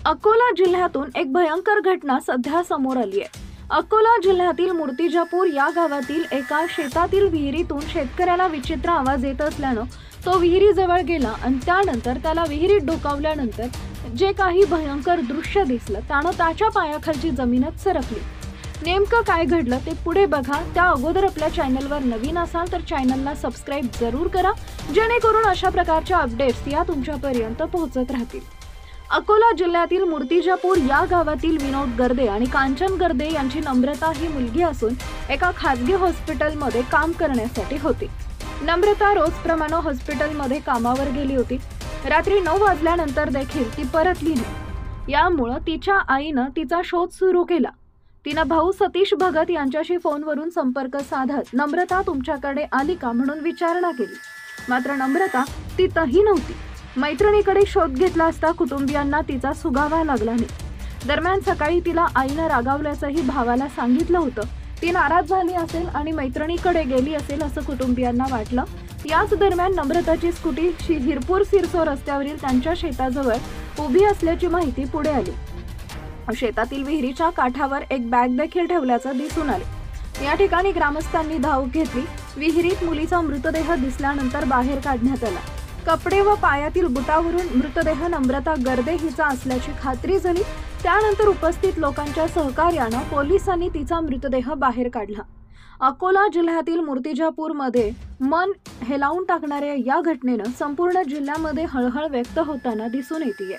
अकोला जिल्ह्यातून एक भयंकर घटना सध्या समोर आली आहे। अकोला जिल्ह्यातील मूर्तिजापूर या गावातील एका शेतातील विहिरीतून शेतकऱ्याला विचित्र आवाज येत असल्यानं तो विहिरीजवळ गेला आणि त्यानंतर त्याला विहिरीत डोकावल्यानंतर जे काही भयंकर दृश्य दिसलं त्यानं त्याच्या पायाखालची जमीनच सरकली। नेमकं काय घडलं ते पुढे बघा। त्या अगोदर आपल्या चॅनलवर नवीन असाल तर चॅनलला सबस्क्राइब जरूर करा, जेणेकरून अशा प्रकारच्या अपडेट्स या तुमच्यापर्यंत पोहोचत राहतील। अकोला जिल्ह्यातील मूर्तिजापूर या गावातील विनोद गर्दे आणि कांचन गर्दे यांची नम्रता ही मुलगी असून एका खासगी हॉस्पिटलमध्ये काम करण्यासाठी होती। नम्रता रोजप्रमाणे हॉस्पिटलमध्ये कामावर गेली होती। रात्री 9 वाजल्यानंतर देखील ती परतली नाही। यामुळे तिच्या आईनं तिचा शोध सुरू केला। तिनं भाऊ सतीश भगत यांच्याशी फोनवरून संपर्क साधत नम्रता तुमच्याकडे आली का म्हणून विचारणा केली, मात्र नम्रता तिथंही नव्हती। मैत्रिणीकडे शोध घेतला असता कुटुंबियांना तिचा सुगावा लागला नाही। दरम्यान सकाळी तिला आईनं रागावल्याचंही भावाला सांगितलं होतं। ती नाराज झाली असेल आणि मैत्रिणीकडे गेली असेल असं कुटुंबियांना वाटलं। याच दरम्यान नम्रताची स्कूटी हिरपूर सिरसो रस्त्यावरील त्यांच्या शेताजवळ उभी असल्याची माहिती पुढे आली। शेतातील विहिरीच्या काठावर एक बॅग देखील ठेवल्याचं दिसून आले। या ठिकाणी ग्रामस्थांनी धाव घेतली। विहिरीत मुलीचा मृतदेह दिसल्यानंतर बाहेर काढण्यात आला। कपडे व पायातील बुटावरून मृतदेह नम्रता गर्दे हिचा असल्याची खात्री झाली। त्यानंतर उपस्थित लोकांच्या सहकार्यानं पोलिसांनी तिचा मृतदेह बाहेर काढला। अकोला जिल्ह्यातील मूर्तिजापूरमध्ये मन हेलावून टाकणाऱ्या या घटनेनं संपूर्ण जिल्ह्यामध्ये हळहळ व्यक्त होताना दिसून येते।